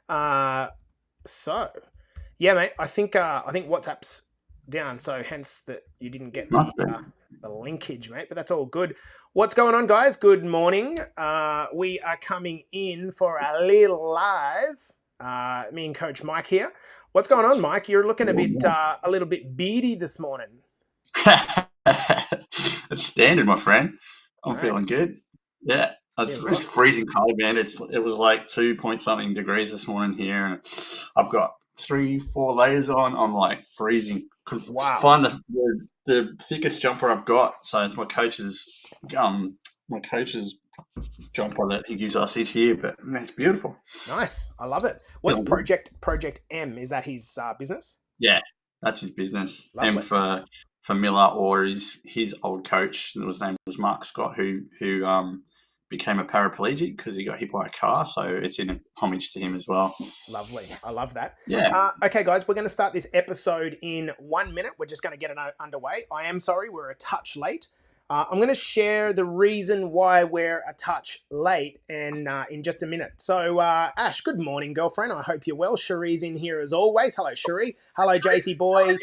Uh, so, yeah, mate. I think WhatsApp's down, so hence that you didn't get Must be. the linkage, mate. But that's all good. What's going on, guys? Good morning. We are coming in for a little live. Me and Coach Mike here. What's going on, Mike? You're looking a little bit beady this morning. It's standard, my friend. I'm Right. feeling good. Yeah, Yeah, it's freezing cold, man. It was like 2 point something degrees this morning here, and I've got 3-4 layers on. I'm like freezing. Could wow. find the thickest jumper I've got. So it's my coach's jumper that he gives us each year. But man, it's beautiful. Nice. I love it. What's Feeling good. Project M? Is that his business? Yeah, that's his business. And Lovely. for Miller or his old coach, his name was Mark Scott, who became a paraplegic because he got hit by a car. So it's in homage to him as well. Lovely. I love that. Yeah. Okay, guys, we're going to start this episode in 1 minute. We're just going to get it underway. I am sorry, we're a touch late. I'm going to share the reason why we're a touch late and in just a minute. So, Ash, good morning, girlfriend. I hope you're well. Cherie's in here as always. Hello, Cherie. Hello, JC boy.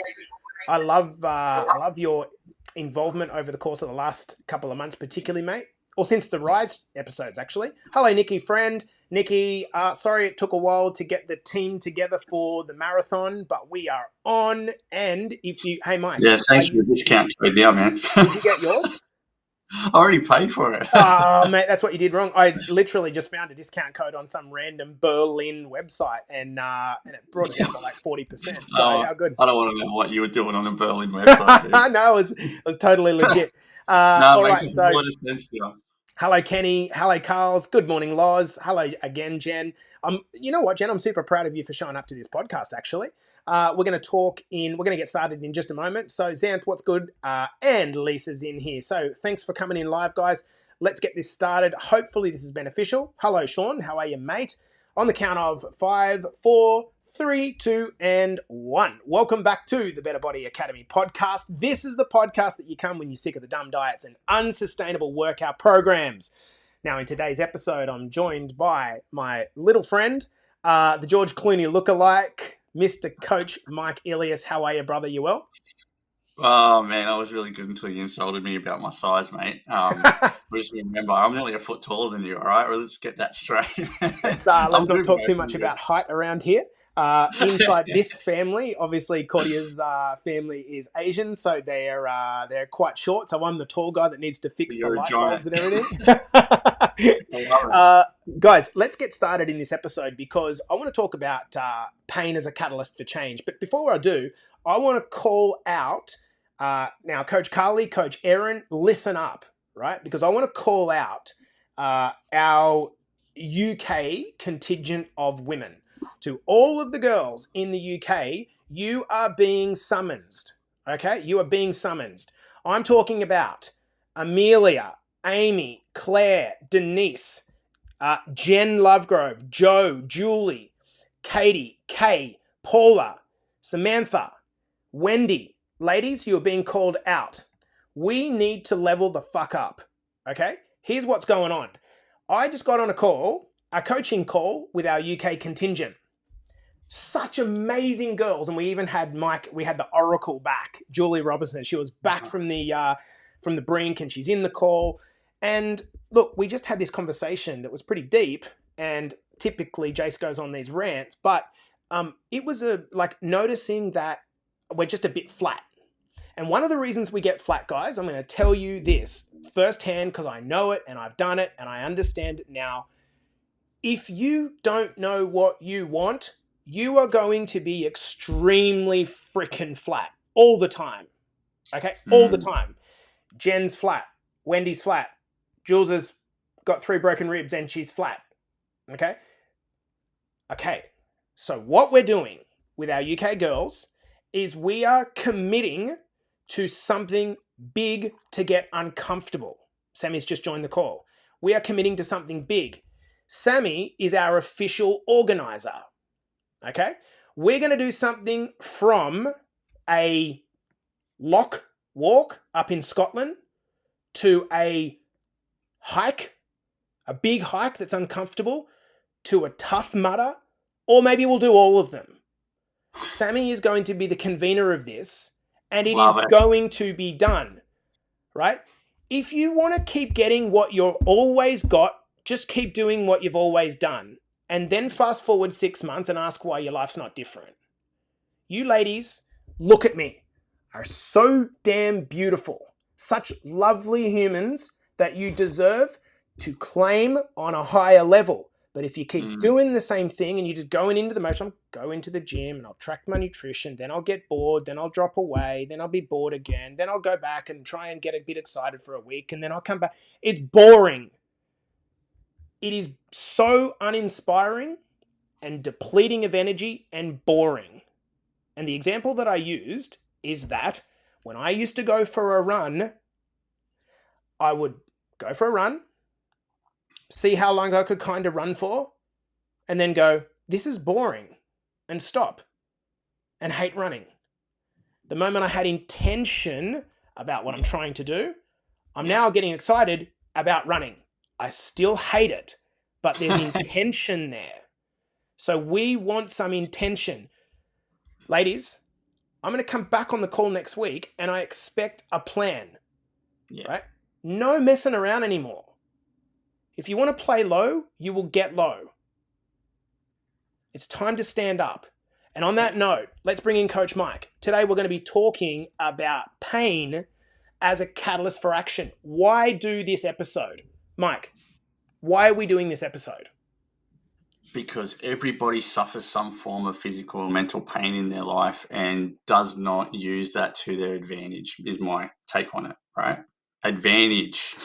I love your involvement over the course of the last couple of months, particularly, mate. Or since the Rise episodes, actually. Hello, Nikki, friend. Nikki, sorry it took a while to get the team together for the marathon, but we are on. And hey, Mike. Yeah, thanks for the discount code there, man. Did you get yours? I already paid for it. Oh, mate, that's what you did wrong. I literally just found a discount code on some random Berlin website, and it brought it down to like 40%. So how good? I don't want to know what you were doing on a Berlin website. Dude. No, it was totally legit. No, All it makes right, a so lot of sense now. hello, Kenny. Hello, Carls. Good morning, Loz. Hello again, Jen. You know what, Jen? I'm super proud of you for showing up to this podcast, actually. We're going to get started in just a moment. So, Xanth, what's good? And Lisa's in here. So, thanks for coming in live, guys. Let's get this started. Hopefully, this is beneficial. Hello, Sean. How are you, mate? On the count of 5, 4, 3, 2, and 1. Welcome back to the Better Body Academy podcast. This is the podcast that you come when you're sick of the dumb diets and unsustainable workout programs. Now, in today's episode, I'm joined by my little friend, the George Clooney lookalike, Mr. Coach Mike Ilias. How are you, brother? You well? Oh, man, I was really good until you insulted me about my size, mate. Just remember, I'm nearly a foot taller than you, all right? Well, let's get that straight. Let's not talk too much about height around here. Inside this family, obviously, Claudia's family is Asian, so they're quite short. So I'm the tall guy that needs to fix the light bulbs and everything. Guys, let's get started in this episode because I want to talk about pain as a catalyst for change. But before I do, I want to call out now, Coach Carly, Coach Aaron, listen up, right? Because I want to call out our UK contingent of women. To all of the girls in the UK, you are being summoned, okay? You are being summoned. I'm talking about Amelia, Amy, Claire, Denise, Jen Lovegrove, Joe, Julie, Katie, Kay, Paula, Samantha, Wendy. Ladies, you're being called out. We need to level the fuck up, okay? Here's what's going on. I just got on a coaching call with our UK contingent. Such amazing girls, and we even had we had the Oracle back, Julie Robinson. She was back from the brink, and she's in the call. And look, we just had this conversation that was pretty deep, and typically Jace goes on these rants, but it was noticing that we're just a bit flat. And one of the reasons we get flat, guys, I'm going to tell you this firsthand because I know it and I've done it and I understand it now. If you don't know what you want, you are going to be extremely freaking flat all the time. Okay? All the time. Jen's flat. Wendy's flat. Jules has got 3 broken ribs and she's flat. Okay? Okay. So what we're doing with our UK girls is we are committing to something big to get uncomfortable. Sammy's just joined the call. We are committing to something big. Sammy is our official organizer. Okay? We're going to do something from a lock walk up in Scotland to a hike, a big hike that's uncomfortable, to a Tough Mudder, or maybe we'll do all of them. Sammy is going to be the convener of this, and it is Love it. going to be done, right? If you want to keep getting what you've always got, just keep doing what you've always done, and then fast forward 6 months and ask why your life's not different. You ladies, look at me, are so damn beautiful. Such lovely humans that you deserve to claim on a higher level. But if you keep doing the same thing and you're just going into the motion, I'll go into the gym and I'll track my nutrition, then I'll get bored, then I'll drop away, then I'll be bored again, then I'll go back and try and get a bit excited for a week, and then I'll come back. It's boring. It is so uninspiring and depleting of energy and boring. And the example that I used is that when I used to go for a run, I would go for a run, see how long I could kind of run for, and then go, this is boring, and stop, and hate running. The moment I had intention about what I'm trying to do, I'm now getting excited about running. I still hate it, but there's intention there. So we want some intention. Ladies, I'm going to come back on the call next week, and I expect a plan, right? No messing around anymore. If you want to play low, you will get low. It's time to stand up. And on that note, let's bring in Coach Mike. Today we're going to be talking about pain as a catalyst for action. Why do this episode? Mike, why are we doing this episode? Because everybody suffers some form of physical or mental pain in their life and does not use that to their advantage, is my take on it, right? Advantage.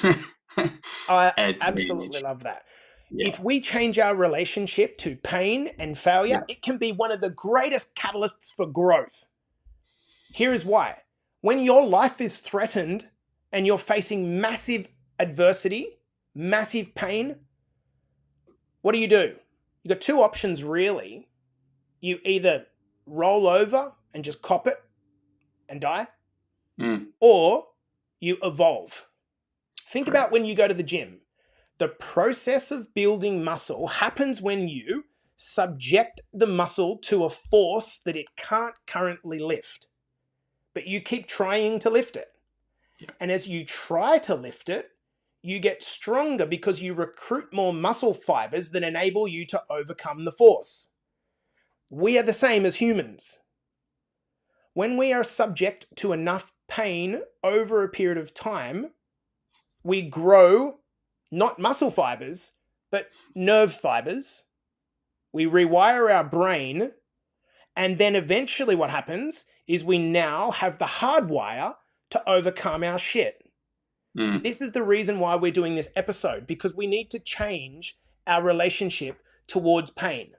I absolutely love that. Yeah. If we change our relationship to pain and failure, it can be one of the greatest catalysts for growth. Here is why. When your life is threatened and you're facing massive adversity, massive pain, what do? You've got two options, really. You either roll over and just cop it and die, or you evolve. Think about when you go to the gym. The process of building muscle happens when you subject the muscle to a force that it can't currently lift. But you keep trying to lift it. Yeah. And as you try to lift it, you get stronger because you recruit more muscle fibers that enable you to overcome the force. We are the same as humans. When we are subject to enough pain over a period of time, we grow not muscle fibers, but nerve fibers. We rewire our brain, and then eventually what happens is we now have the hardwire to overcome our shit. This is the reason why we're doing this episode, because we need to change our relationship towards pain.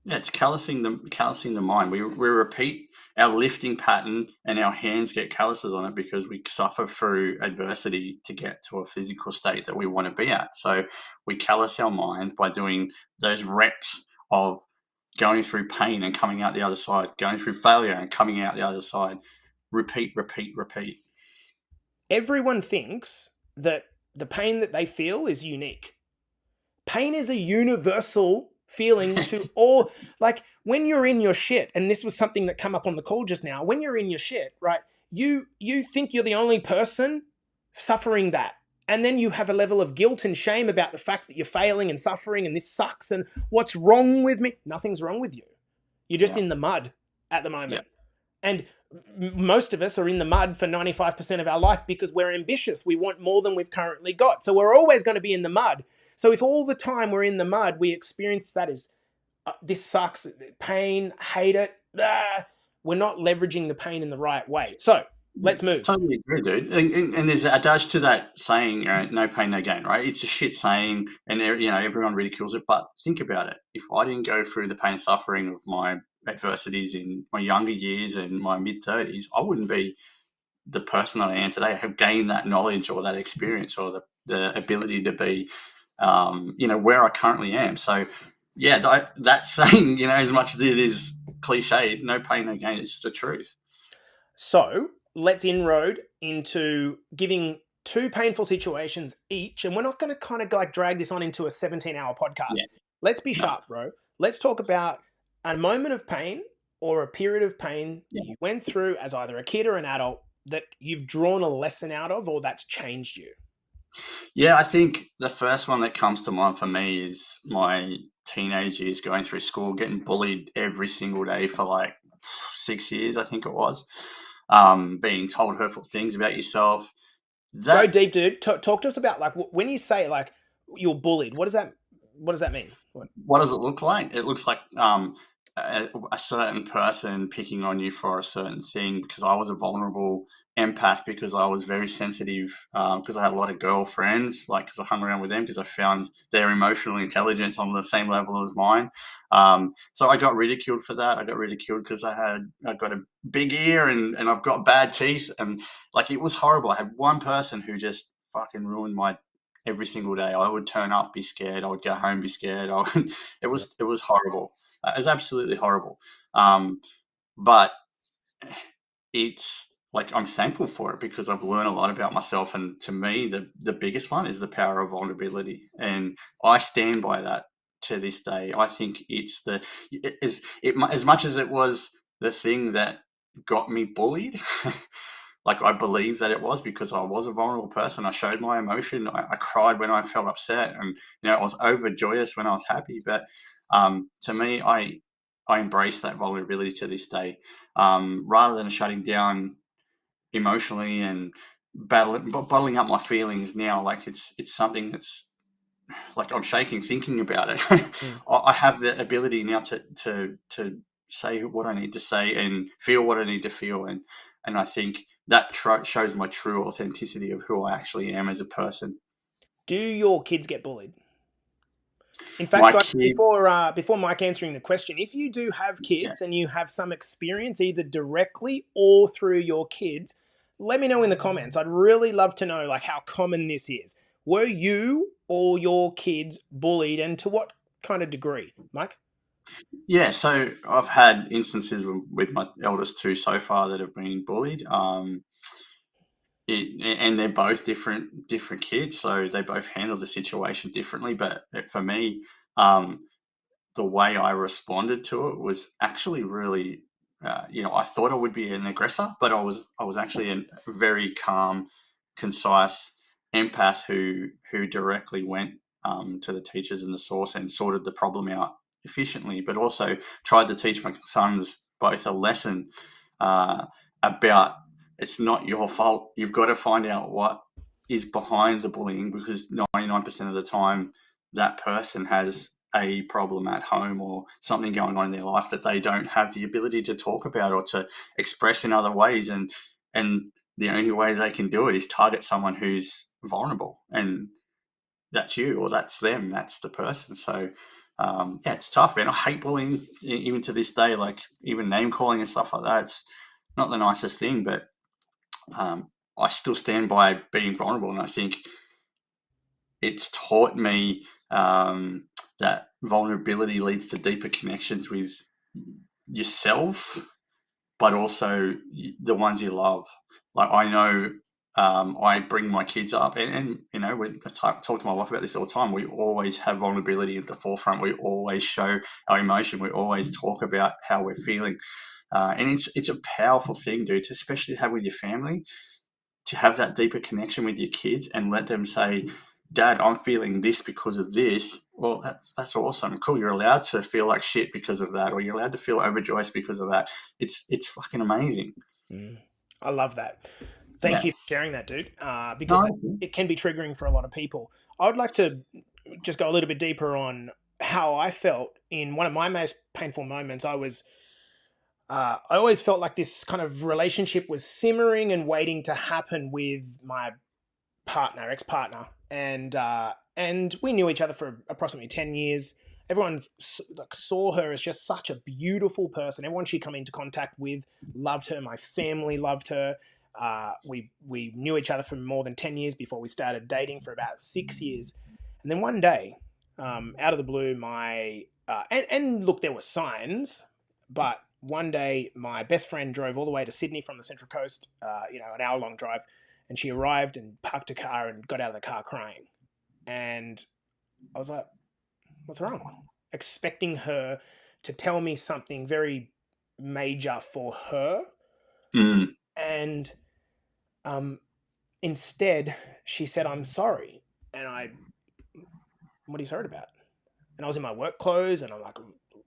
Yeah, it's callousing the mind. We repeat our lifting pattern and our hands get calluses on it because we suffer through adversity to get to a physical state that we want to be at. So we callous our mind by doing those reps of going through pain and coming out the other side, going through failure and coming out the other side. Repeat, repeat, repeat. Everyone thinks that the pain that they feel is unique. Pain is a universal feeling to all. Like when you're in your shit, and this was something that came up on the call just now, when you're in your shit, right, you think you're the only person suffering that. And then you have a level of guilt and shame about the fact that you're failing and suffering and this sucks and what's wrong with me? Nothing's wrong with you. You're just in the mud at the moment. And most of us are in the mud for 95% of our life because we're ambitious. We want more than we've currently got. So we're always going to be in the mud. So if all the time we're in the mud, we experience that as this sucks, pain, hate it, we're not leveraging the pain in the right way. So let's move. Totally agree, dude. And there's a dash to that saying, no pain, no gain, right? It's a shit saying and everyone ridicules it. But think about it. If I didn't go through the pain and suffering of my adversities in my younger years and my mid-30s, I wouldn't be the person that I am today. I have gained that knowledge or that experience or the ability to be, where I currently am. So, yeah, that saying, as much as it is cliche, no pain, no gain, it's the truth. So let's inroad into giving two painful situations each. And we're not going to kind of like drag this on into a 17-hour podcast. Let's be No. sharp, bro. Let's talk about a moment of pain or a period of pain Yeah. you went through as either a kid or an adult that you've drawn a lesson out of or that's changed you. Yeah, I think the first one that comes to mind for me is my teenage years going through school, getting bullied every single day for like 6 years, I think it was. Being told hurtful things about yourself. Go That deep, dude. Talk to us about like when you say like you're bullied. What does that mean? What? What does it look like? It looks like a certain person picking on you for a certain thing because I was a vulnerable empath because I was very sensitive because I had a lot of girlfriends, like because I hung around with them because I found their emotional intelligence on the same level as mine. So I got ridiculed for that. I got ridiculed because I got a big ear and I've got bad teeth and like it was horrible. I had one person who just fucking ruined my every single day. I would turn up, be scared. I would go home, be scared. Yep. It was horrible. It was absolutely horrible. But it's like I'm thankful for it because I've learned a lot about myself. And to me, the biggest one is the power of vulnerability, and I stand by that to this day. I think it's as much as it was the thing that got me bullied. Like I believe that it was because I was a vulnerable person. I showed my emotion. I cried when I felt upset, and I was overjoyous when I was happy. But to me, I embrace that vulnerability to this day, rather than shutting down emotionally and bottling up my feelings. Now, like it's something that's like I'm shaking thinking about it. Mm. I have the ability now to say what I need to say and feel what I need to feel, and I think that shows my true authenticity of who I actually am as a person. Do your kids get bullied? In fact, My guys, kid, before Mike answering the question, if you do have yeah, kids and you have some experience either directly or through your kids, let me know in the comments. I'd really love to know like how common this is. Were you or your kids bullied, and to what kind of degree, Mike? yeah. So I've had instances with my eldest two so far that have been bullied. And they're both different kids, so they both handle the situation differently. But for me, um, the way I responded to it was actually really, I thought I would be an aggressor, but I was actually a very calm, concise empath who directly went to the teachers and the source and sorted the problem out efficiently, but also tried to teach my sons both a lesson uh, about it's not your fault. You've got to find out what is behind the bullying because 99% of the time that person has a problem at home or something going on in their life that they don't have the ability to talk about or to express in other ways, and the only way they can do it is target someone who's vulnerable, and that's you or that's them, that's the person. So yeah, it's tough, man. I hate bullying even to this day, like even name calling and stuff like that. It's not the nicest thing, but I still stand by being vulnerable, and I think it's taught me that vulnerability leads to deeper connections with yourself, but also the ones you love. Like I know I bring my kids up, and I talk to my wife about this all the time. We always have vulnerability at the forefront. We always show our emotion. We always talk about how we're feeling, and it's a powerful thing, dude. To especially have with your family, to have that deeper connection with your kids and let them say, Dad, I'm feeling this because of this. Well, that's awesome. Cool. You're allowed to feel like shit because of that, or you're allowed to feel overjoyed because of that. It's fucking amazing. Mm. I love that. Thank Yeah. you for sharing that, dude. Because No. it can be triggering for a lot of people. I would like to just go a little bit deeper on how I felt in one of my most painful moments. I always felt like this kind of relationship was simmering and waiting to happen with my ex-partner, and we knew each other for approximately 10 years. Everyone like saw her as just such a beautiful person. Everyone she come into contact with loved her. My family loved her. We knew each other for more than 10 years before we started dating for about 6 years, and then one day, out of the blue, and look, there were signs, but one day my best friend drove all the way to Sydney from the Central Coast, an hour-long drive, and she arrived and parked a car and got out of the car crying. And I was like, What's wrong? Expecting her to tell me something very major for her. Mm. And instead, she said, I'm sorry. And what are you sorry about? And I was in my work clothes and I'm like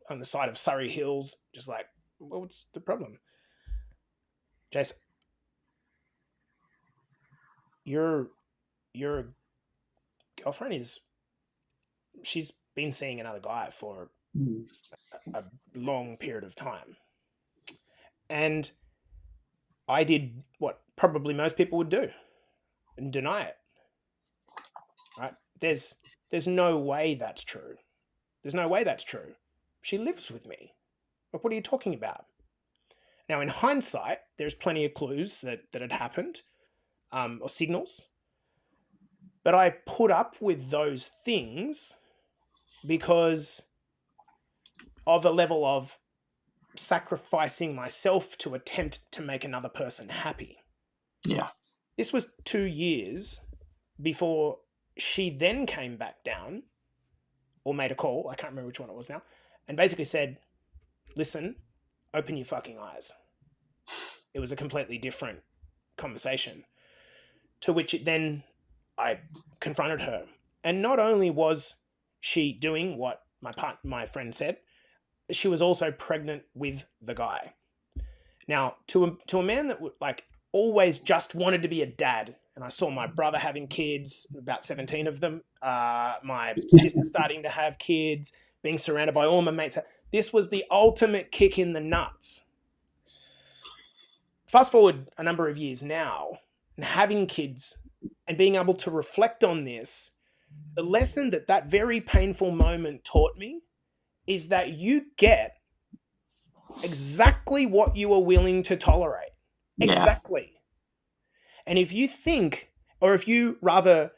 on the side of Surrey Hills, just like, well, what's the problem? Jace, your your girlfriend she's been seeing another guy for a long period of time. And I did what probably most people would do and deny it. Right? There's no way that's true. There's no way that's true. She lives with me. Like, what are you talking about? Now, in hindsight, there's plenty of clues that had happened, or signals. But I put up with those things because of a level of sacrificing myself to attempt to make another person happy. Yeah. This was 2 years before she then came back down or made a call. I can't remember which one it was now. And basically said, listen, open your fucking eyes. It was a completely different conversation. To which then I confronted her. And not only was she doing what my friend said, she was also pregnant with the guy. Now, to a man that like always just wanted to be a dad, and I saw my brother having kids, about 17 of them, my sister starting to have kids, being surrounded by all my mates. This was the ultimate kick in the nuts. Fast forward a number of years now, and having kids and being able to reflect on this, the lesson that very painful moment taught me is that you get exactly what you are willing to tolerate. Yeah. Exactly. And if you think, or if you rather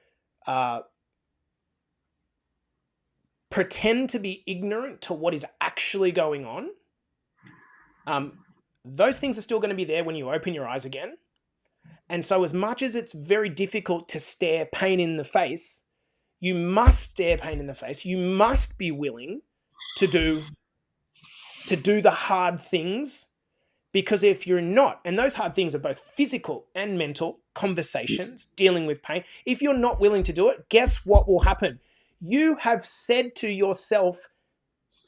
pretend to be ignorant to what is actually going on, those things are still going to be there when you open your eyes again. And so as much as it's very difficult to stare pain in the face, you must stare pain in the face. You must be willing to do the hard things, because if you're not, and those hard things are both physical and mental, conversations, dealing with pain, if you're not willing to do it, guess what will happen? You have said to yourself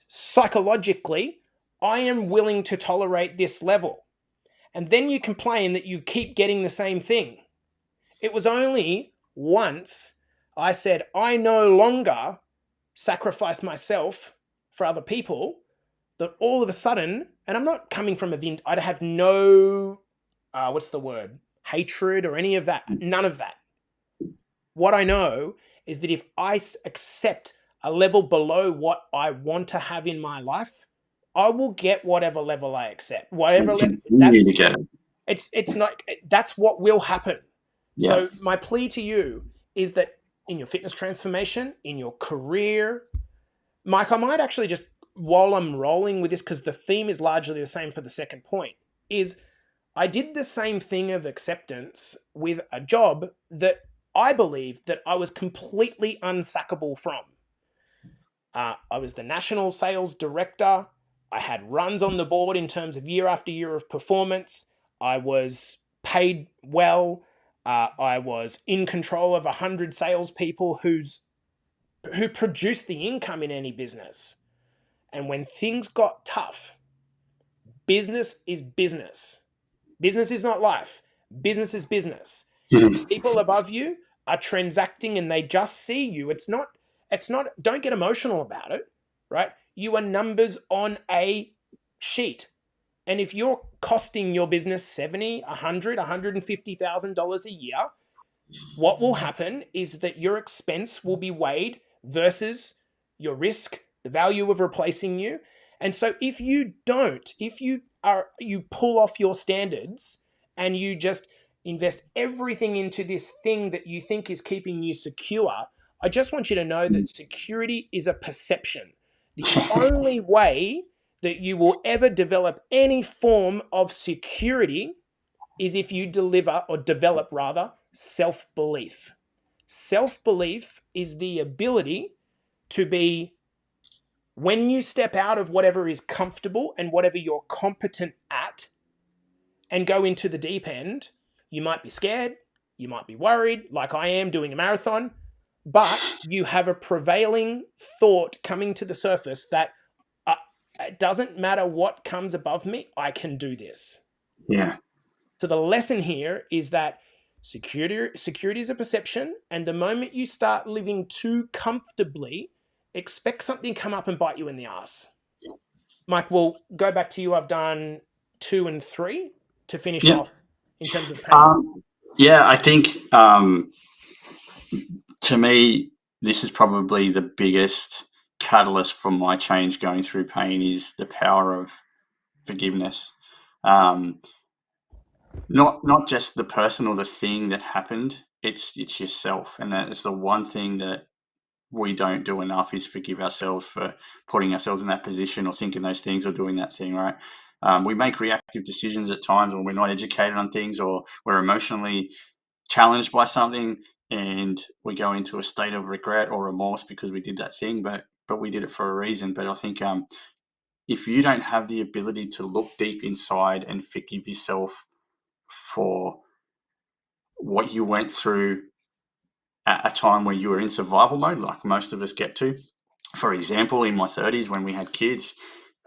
psychologically, I am willing to tolerate this level. And then you complain that you keep getting the same thing. It was only once I said, I no longer sacrifice myself for other people, that all of a sudden, and I'm not coming from I have no, hatred or any of that. None of that. What I know is that if I accept a level below what I want to have in my life, I will get whatever level I accept. Whatever level, it's not, that's what will happen. Yeah. So my plea to you is that in your fitness transformation, in your career, Mike, I might actually just, while I'm rolling with this, because the theme is largely the same for the second point, is I did the same thing of acceptance with a job that I believed that I was completely unsackable from. I was the national sales director. I had runs on the board in terms of year after year of performance. I was paid well. I was in control of 100 salespeople who produce the income in any business. And when things got tough, business is business. Business is not life. Business is business. People above you are transacting and they just see you. It's not, don't get emotional about it, right? You are numbers on a sheet. And if you're costing your business $70,000, $100,000, $150,000 a year, what will happen is that your expense will be weighed versus your risk, the value of replacing you. And so if you pull off your standards and you just invest everything into this thing that you think is keeping you secure, I just want you to know that security is a perception. The only way that you will ever develop any form of security is if you develop self-belief. Self-belief is the ability to be When you step out of whatever is comfortable and whatever you're competent at and go into the deep end, you might be scared, you might be worried, like I am doing a marathon, but you have a prevailing thought coming to the surface that uh, it doesn't matter what comes above me, I can do this. Yeah. So the lesson here is that security is a perception, and the moment you start living too comfortably, expect something to come up and bite you in the ass. Mike, we'll go back to you. I've done 2 and 3 to finish Yeah. off in terms of pain. Yeah, I think to me, this is probably the biggest catalyst for my change going through pain is the power of forgiveness. Um, not just the person or the thing that happened. It's yourself, and that is the one thing that we don't do enough is forgive ourselves for putting ourselves in that position or thinking those things or doing that thing. Right? We make reactive decisions at times when we're not educated on things or we're emotionally challenged by something, and we go into a state of regret or remorse because we did that thing, but we did it for a reason. But I think if you don't have the ability to look deep inside and forgive yourself for what you went through at a time where you were in survival mode, like most of us get to. For example, in my 30s, when we had kids,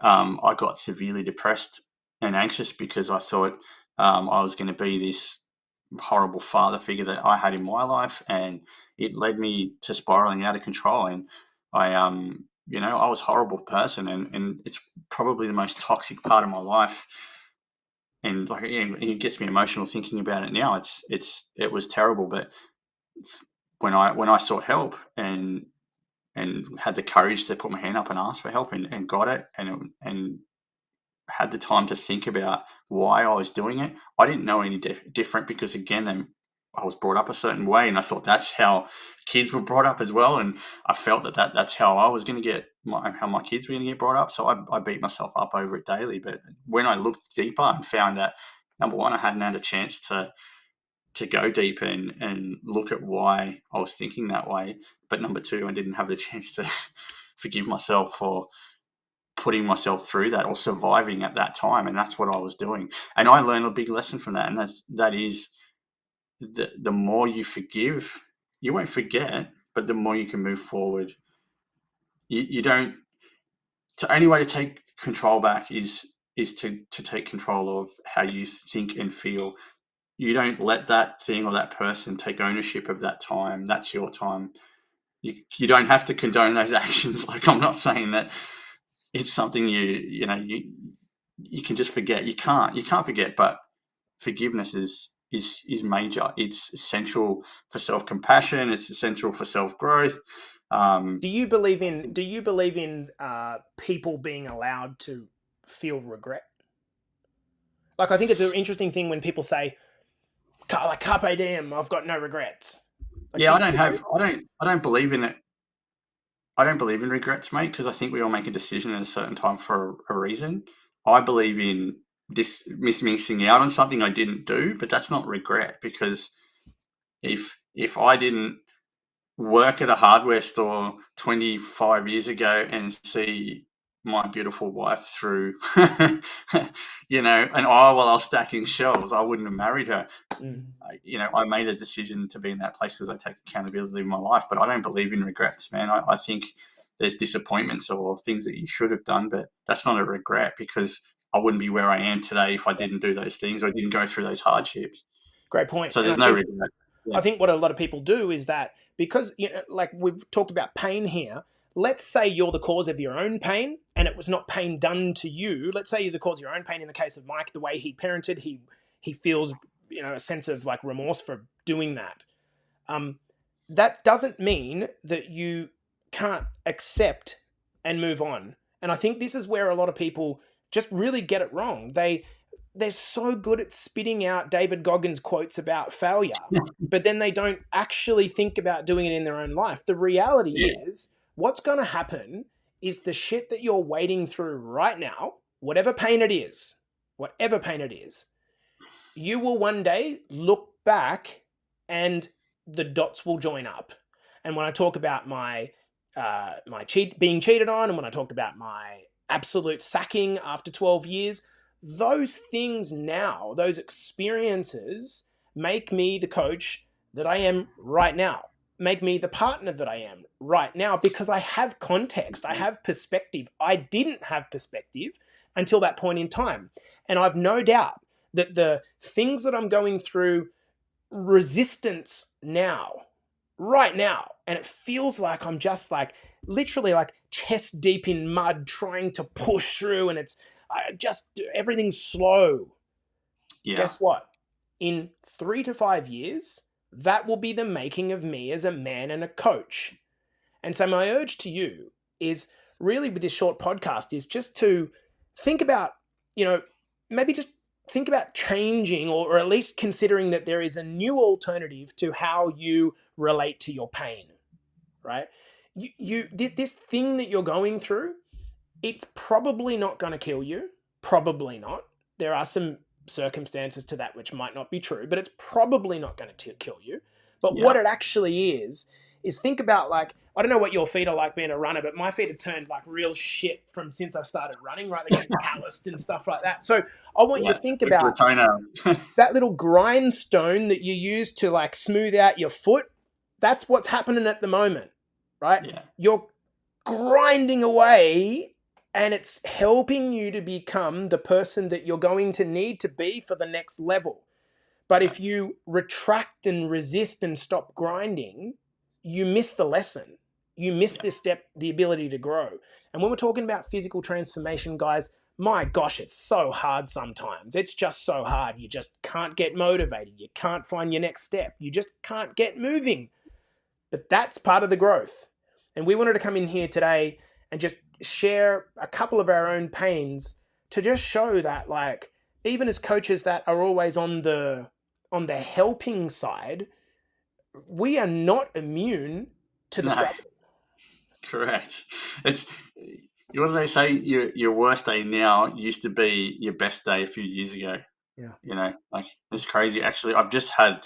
I got severely depressed and anxious because I thought I was going to be this horrible father figure that I had in my life, and it led me to spiraling out of control. And I was a horrible person, and it's probably the most toxic part of my life. And like, and it gets me emotional thinking about it now. It was terrible, but when I sought help and had the courage to put my hand up and ask for help and got it and had the time to think about why I was doing it. I didn't know any different because again, I was brought up a certain way, and I thought that's how kids were brought up as well. And I felt that's how I was going to get how my kids were going to get brought up. So I beat myself up over it daily. But when I looked deeper and found that number one, I hadn't had a chance to go deep and look at why I was thinking that way. But number two, I didn't have the chance to forgive myself for putting myself through that or surviving at that time. And that's what I was doing. And I learned a big lesson from that. And that is the more you forgive, you won't forget, but the more you can move forward. You don't, the only way to take control back is to take control of how you think and feel. You don't let that thing or that person take ownership of that time. That's your time. You don't have to condone those actions. Like, I'm not saying that it's something you can just forget. You can't forget, but forgiveness is major. It's essential for self-compassion. It's essential for self-growth. Do you believe in people being allowed to feel regret? Like, I think it's an interesting thing when people say, like, carpe diem, I've got no regrets. Like, Yeah, do I you don't agree? have. I don't believe in it. I don't believe in regrets, mate, because I think we all make a decision at a certain time for a reason. I believe in missing out on something I didn't do, but that's not regret because if I didn't work at a hardware store 25 years ago and see my beautiful wife through, an aisle while I was stacking shelves, I wouldn't have married her. Mm. I made a decision to be in that place because I take accountability in my life, but I don't believe in regrets, man. I think there's disappointments or things that you should have done, but that's not a regret because I wouldn't be where I am today if I didn't do those things or didn't go through those hardships. Great point. So And there's no regret. I Yeah. think what a lot of people do is that because, like we've talked about pain here, let's say you're the cause of your own pain and it was not pain done to you. Let's say you're the cause of your own pain in the case of Mike, the way he parented, he feels, a sense of like remorse for doing that. Um, that doesn't mean that you can't accept and move on. And I think this is where a lot of people just really get it wrong. They're so good at spitting out David Goggins quotes about failure, but then they don't actually think about doing it in their own life. The reality Yeah. is, what's going to happen is the shit that you're wading through right now, whatever pain it is, you will one day look back and the dots will join up. And when I talk about my being cheated on, and when I talked about my absolute sacking after 12 years, those things now, those experiences make me the coach that I am right now, make me the partner that I am right now, because I have context, I have perspective. I didn't have perspective until that point in time. And I've no doubt that the things that I'm going through, resistance now, right now, and it feels like I'm just like literally like chest deep in mud trying to push through, and everything's slow. Yeah. Guess what? In 3 to 5 years, that will be the making of me as a man and a coach. And so my urge to you is really, with this short podcast, is just to think about, maybe just think about changing, or at least considering that there is a new alternative to how you relate to your pain, right? This thing that you're going through, it's probably not going to kill you. Probably not. There are some circumstances to that which might not be true, but it's probably not going to kill you. But what it actually is think about, like, I don't know what your feet are like being a runner, but my feet have turned like real shit from since I started running, right? They're getting calloused and stuff like that. So I want you to think about that little grindstone that you use to like smooth out your foot. That's what's happening at the moment, right? Yeah. You're grinding away, and it's helping you to become the person that you're going to need to be for the next level. But if you retract and resist and stop grinding, you miss the lesson. You miss this step, the ability to grow. And when we're talking about physical transformation, guys, my gosh, it's so hard sometimes. It's just so hard. You just can't get motivated. You can't find your next step. You just can't get moving. But that's part of the growth. And we wanted to come in here today and just share a couple of our own pains to just show that, like, even as coaches that are always on the helping side, we are not immune to the struggle. Correct. It's, what do they say? Your worst day now used to be your best day a few years ago. Yeah. Like, it's crazy. Actually, I've just had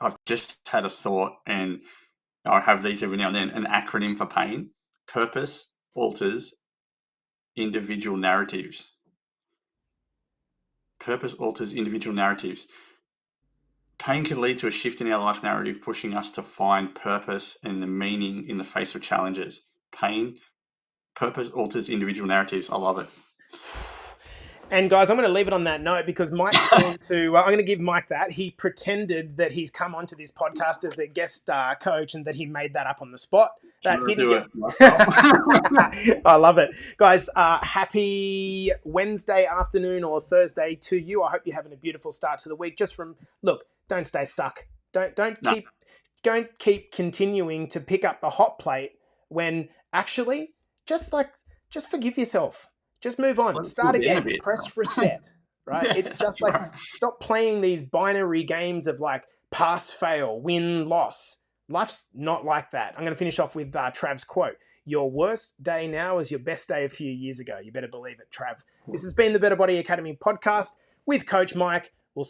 a thought, and I have these every now and then. An acronym for pain: purpose alters individual narratives. Purpose alters individual narratives. Pain can lead to a shift in our life narrative, pushing us to find purpose and the meaning in the face of challenges. Purpose alters individual narratives. I love it. And guys, I'm going to leave it on that note, because Mike's going to, I'm going to give Mike that. He pretended that he's come onto this podcast as a guest coach, and that he made that up on the spot. That didn't get... I love it. Guys, happy Wednesday afternoon or Thursday to you. I hope you're having a beautiful start to the week. Look, don't stay stuck. Don't keep continuing to pick up the hot plate when actually just forgive yourself. Just move on. Start again. Press reset. Right? Yeah, it's just like, stop playing these binary games of like pass, fail, win, loss. Life's not like that. I'm going to finish off with Trav's quote. Your worst day now is your best day a few years ago. You better believe it, Trav. This has been the Better Body Academy podcast with Coach Mike.